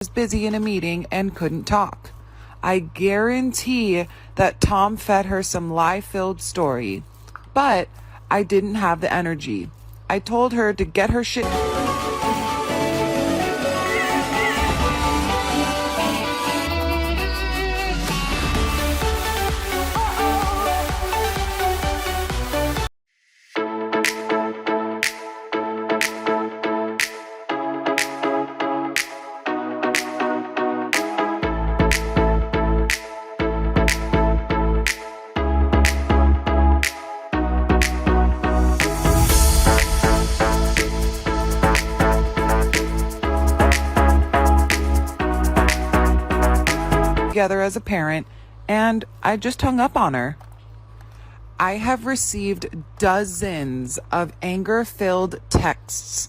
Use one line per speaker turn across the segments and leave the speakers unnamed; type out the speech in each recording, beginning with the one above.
was busy in a meeting and couldn't talk. I guarantee that Tom fed her some lie-filled story, but I didn't have the energy. I told her to get her shit. Together as a parent, and I just hung up on her. I have received dozens of anger-filled texts,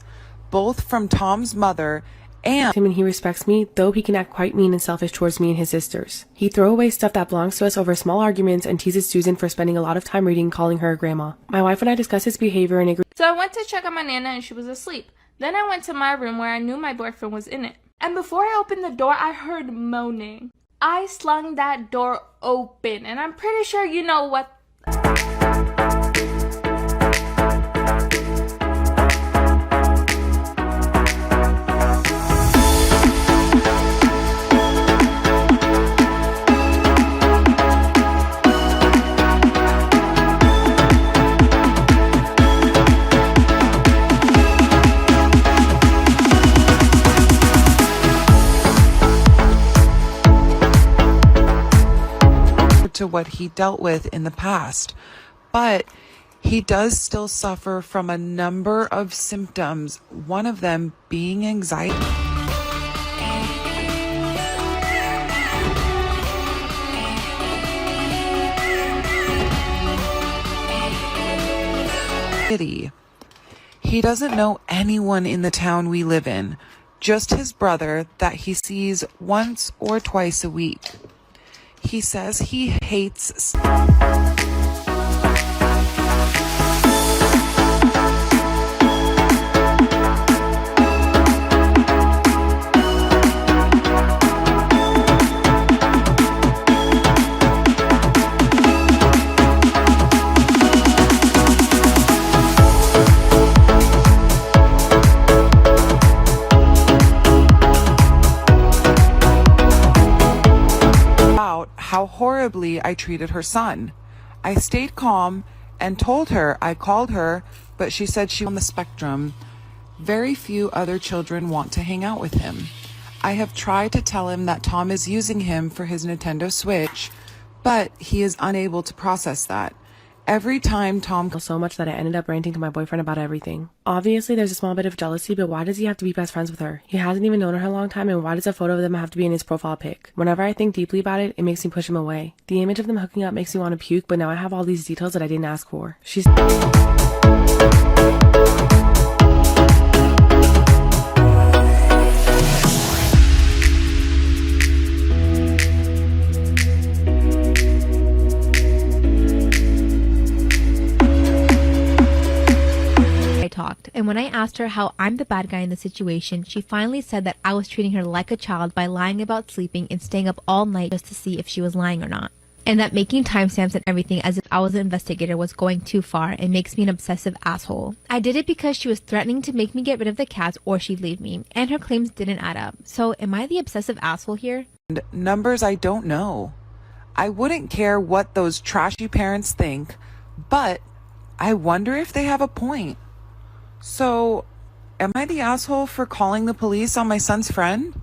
both from Tom's mother and
him, and he respects me, though he can act quite mean and selfish towards me and his sisters. He throw away stuff that belongs to us over small arguments and teases Susan for spending a lot of time reading, calling her a grandma. My wife and I discussed his behavior and agreed.
So I went to check on my Nana and she was asleep. Then I went to my room where I knew my boyfriend was in it. And before I opened the door, I heard moaning. I slung that door open, and I'm pretty sure you know what.
to what he dealt with in the past, but he does still suffer from a number of symptoms, one of them being anxiety. He doesn't know anyone in the town we live in, just his brother that he sees once or twice a week. He says he hates how horribly I treated her son. I stayed calm and told her I called her, but she said she was on the spectrum. Very few other children want to hang out with him. I have tried to tell him that Tom is using him for his Nintendo Switch, but he is unable to process that. Every time Tom
so much that I ended up ranting to my boyfriend about everything. Obviously, there's a small bit of jealousy, but why does he have to be best friends with her? He hasn't even known her a long time, and why does a photo of them have to be in his profile pic? Whenever I think deeply about it, it makes me push him away. The image of them hooking up makes me want to puke, but now I have all these details that I didn't ask for. She's
talked, and when I asked her how I'm the bad guy in the situation, she finally said that I was treating her like a child by lying about sleeping and staying up all night just to see if she was lying or not. And that making timestamps and everything as if I was an investigator was going too far and makes me an obsessive asshole. I did it because she was threatening to make me get rid of the cats or she'd leave me, and her claims didn't add up. So am I the obsessive asshole here?
Numbers I don't know. I wouldn't care what those trashy parents think, but I wonder if they have a point. So, am I the asshole for calling the police on my son's friend?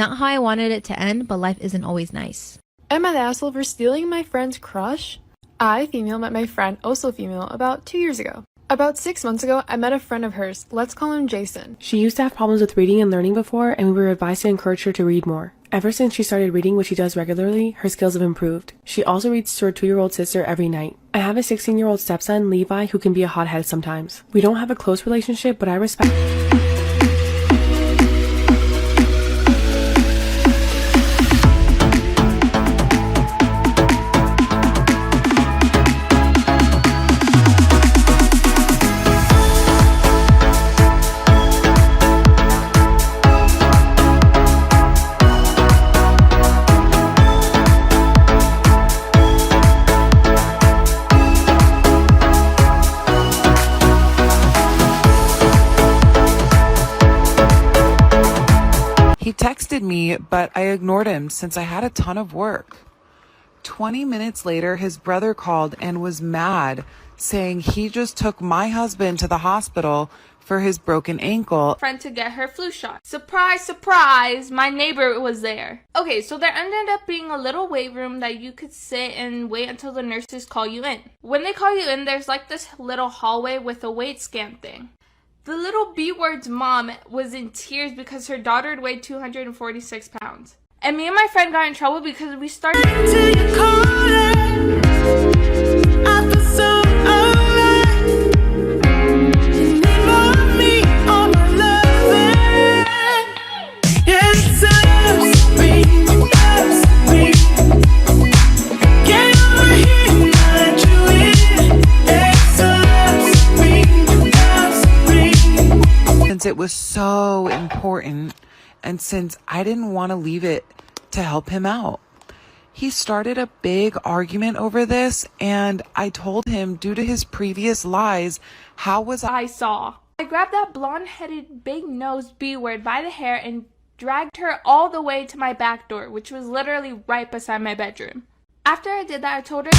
Not how I wanted it to end, but life isn't always nice.
Am I the asshole for stealing my friend's crush? I, female, met my friend, also female, about 2 years ago. About 6 months ago, I met a friend of hers. Let's call him Jason.
She used to have problems with reading and learning before, and we were advised to encourage her to read more. Ever since she started reading, which she does regularly, her skills have improved. She also reads to her 2-year-old sister every night. I have a 16-year-old stepson, Levi, who can be a hothead sometimes. We don't have a close relationship, but I respect.
He texted me, but I ignored him since I had a ton of work. 20 minutes later, his brother called and was mad, saying he just took my husband to the hospital for his broken ankle.
Friend to get her flu shot. Surprise, surprise, my neighbor was there. Okay, so there ended up being a little wait room that you could sit and wait until the nurses call you in. When they call you in, there's like this little hallway with a weight scan thing. The little B-word's mom was in tears because her daughter had weighed 246 pounds. And me and my friend got in trouble because we started...
Since it was so important, and since I didn't want to leave it to help him out. He started a big argument over this, and I told him, due to his previous lies, how was
I saw. I grabbed that blonde-headed, big-nosed B-word by the hair and dragged her all the way to my back door, which was literally right beside my bedroom. After I did that, I told her,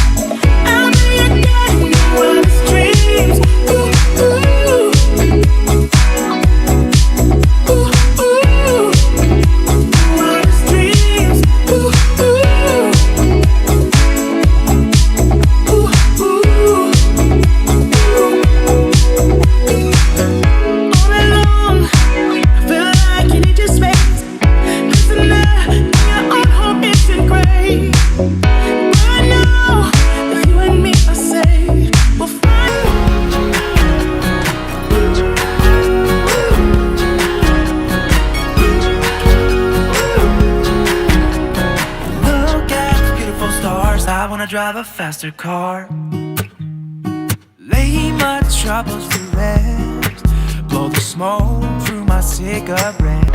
I wanna drive a faster car, lay my troubles to rest, blow the smoke through my cigarette.